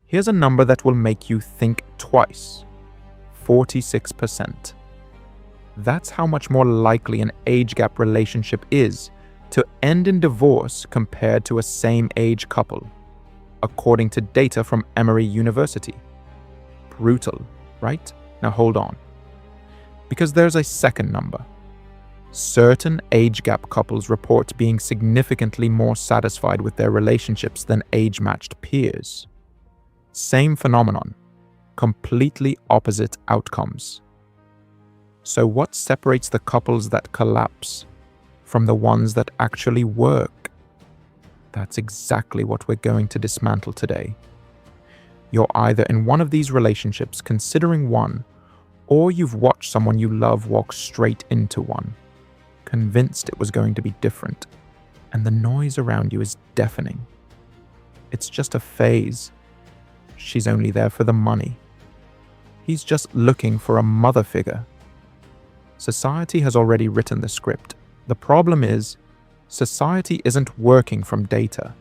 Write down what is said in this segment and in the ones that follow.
Here's a number that will make you think twice. 46%. That's how much more likely an age gap relationship is to end in divorce compared to a same-age couple, according to data from Emory University. Brutal, right? Now hold on. Because there's a second number. Certain age gap couples report being significantly more satisfied with their relationships than age-matched peers. Same phenomenon, completely opposite outcomes. So what separates the couples that collapse from the ones that actually work? That's exactly what we're going to dismantle today. You're either in one of these relationships considering one, or you've watched someone you love walk straight into one, convinced it was going to be different, and the noise around you is deafening. It's just a phase. She's only there for the money. He's just looking for a mother figure. Society has already written the script. The problem is, society isn't working from data.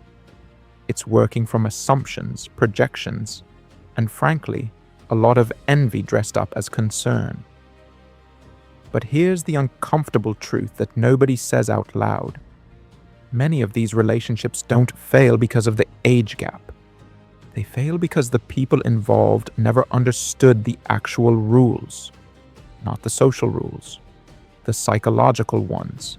It's working from assumptions, projections, and frankly, a lot of envy dressed up as concern. But here's the uncomfortable truth that nobody says out loud. Many of these relationships don't fail because of the age gap. They fail because the people involved never understood the actual rules, not the social rules, the psychological ones.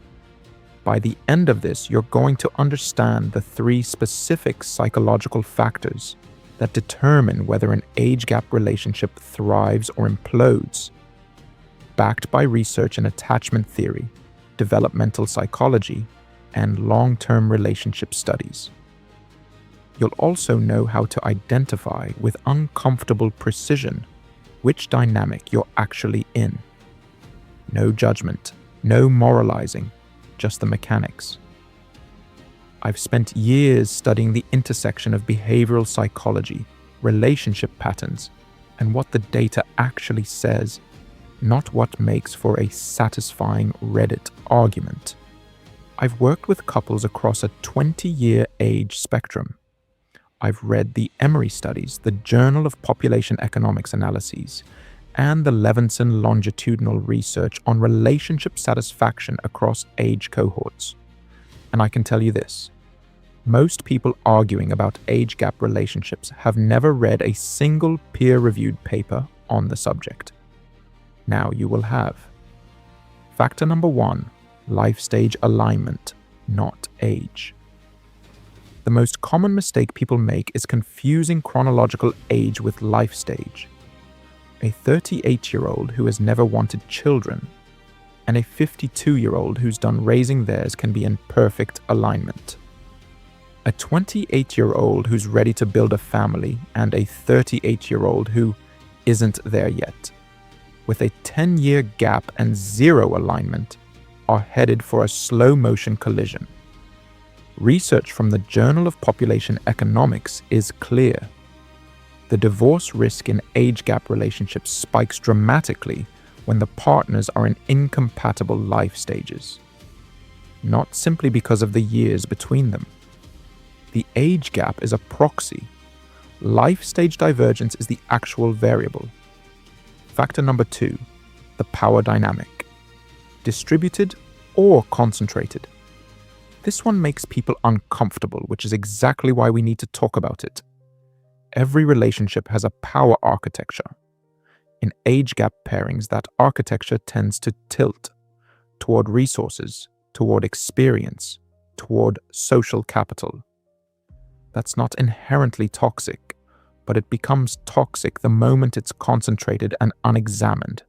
By the end of this, you're going to understand the 3 specific psychological factors that determine whether an age gap relationship thrives or implodes, backed by research in attachment theory, developmental psychology, and long-term relationship studies. You'll also know how to identify with uncomfortable precision which dynamic you're actually in. No judgment, no moralizing, just the mechanics. I've spent years studying the intersection of behavioral psychology, relationship patterns, and what the data actually says, not what makes for a satisfying Reddit argument. I've worked with couples across a 20-year age spectrum. I've read the Emory studies, the Journal of Population Economics Analyses, and the Levinson longitudinal research on relationship satisfaction across age cohorts. And I can tell you this, most people arguing about age gap relationships have never read a single peer-reviewed paper on the subject. Now you will have. Factor number 1, life stage alignment, not age. The most common mistake people make is confusing chronological age with life stage. A 38-year-old who has never wanted children and a 52-year-old who's done raising theirs can be in perfect alignment. A 28-year-old who's ready to build a family and a 38-year-old who isn't there yet, with a 10-year gap and 0 alignment, are headed for a slow-motion collision. Research from the Journal of Population Economics is clear. The divorce risk in age gap relationships spikes dramatically when the partners are in incompatible life stages, not simply because of the years between them. The age gap is a proxy. Life stage divergence is the actual variable. Factor number 2, the power dynamic. Distributed or concentrated. This one makes people uncomfortable, which is exactly why we need to talk about it. Every relationship has a power architecture. In age gap pairings, that architecture tends to tilt toward resources, toward experience, toward social capital. That's not inherently toxic, but it becomes toxic the moment it's concentrated and unexamined.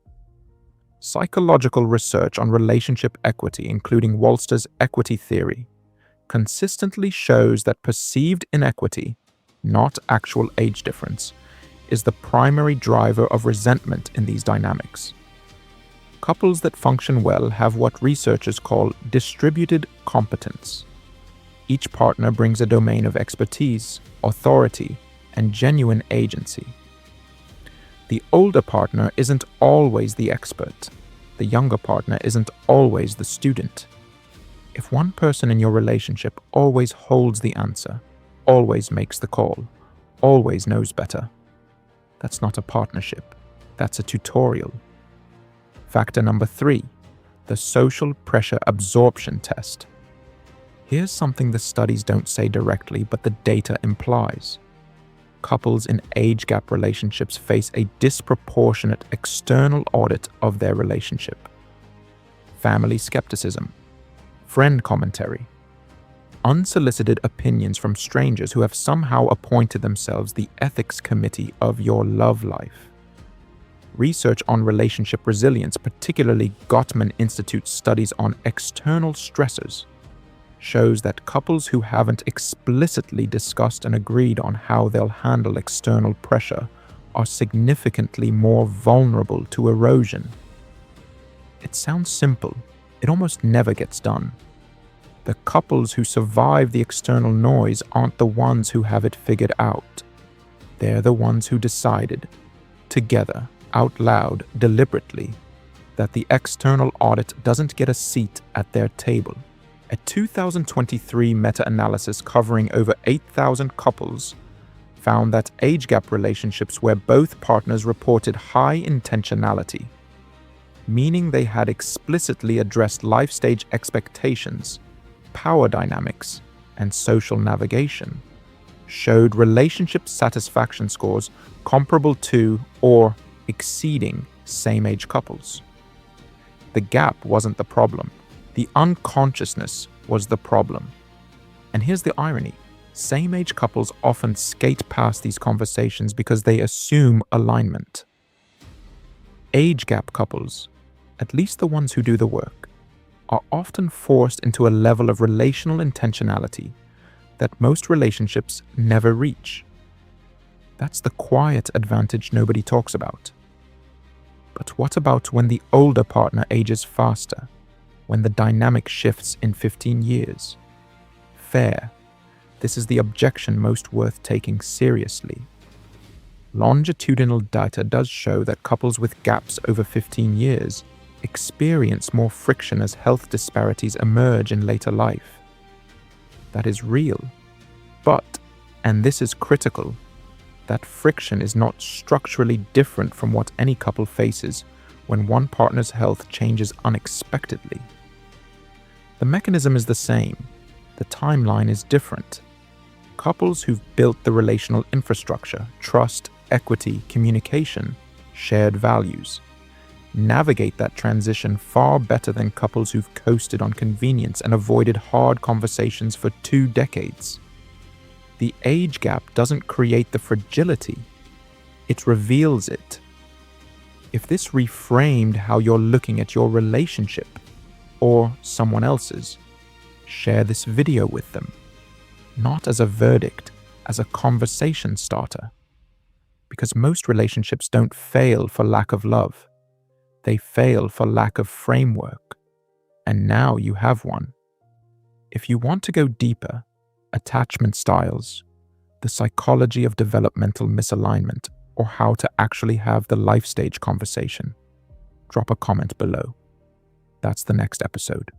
Psychological research on relationship equity, including Walster's equity theory, consistently shows that perceived inequity, not actual age difference, is the primary driver of resentment in these dynamics. Couples that function well have what researchers call distributed competence. Each partner brings a domain of expertise, authority, and genuine agency. The older partner isn't always the expert. The younger partner isn't always the student. If one person in your relationship always holds the answer, always makes the call, always knows better. That's not a partnership. That's a tutorial. Factor number 3, the social pressure absorption test. Here's something the studies don't say directly, but the data implies. Couples in age gap relationships face a disproportionate external audit of their relationship. Family skepticism, friend commentary, unsolicited opinions from strangers who have somehow appointed themselves the ethics committee of your love life. Research on relationship resilience, particularly Gottman Institute studies on external stressors, shows that couples who haven't explicitly discussed and agreed on how they'll handle external pressure are significantly more vulnerable to erosion. It sounds simple. It almost never gets done. The couples who survive the external noise aren't the ones who have it figured out. They're the ones who decided, together, out loud, deliberately, that the external audit doesn't get a seat at their table. A 2023 meta-analysis covering over 8,000 couples found that age gap relationships where both partners reported high intentionality, meaning they had explicitly addressed life stage expectations, power dynamics, and social navigation, showed relationship satisfaction scores comparable to or exceeding same-age couples. The gap wasn't the problem. The unconsciousness was the problem. And here's the irony. Same-age couples often skate past these conversations because they assume alignment. Age gap couples, at least the ones who do the work, are often forced into a level of relational intentionality that most relationships never reach. That's the quiet advantage nobody talks about. But what about when the older partner ages faster? When the dynamic shifts in 15 years? Fair. This is the objection most worth taking seriously. Longitudinal data does show that couples with gaps over 15 years experience more friction as health disparities emerge in later life. That is real. But, and this is critical, that friction is not structurally different from what any couple faces when one partner's health changes unexpectedly. The mechanism is the same. The timeline is different. Couples who've built the relational infrastructure, trust, equity, communication, shared values, navigate that transition far better than couples who've coasted on convenience and avoided hard conversations for 2 decades. The age gap doesn't create the fragility, it reveals it. If this reframed how you're looking at your relationship, or someone else's, share this video with them. Not as a verdict, as a conversation starter. Because most relationships don't fail for lack of love. They fail for lack of framework. And now you have one. If you want to go deeper, attachment styles, the psychology of developmental misalignment, or how to actually have the life stage conversation, drop a comment below. That's the next episode.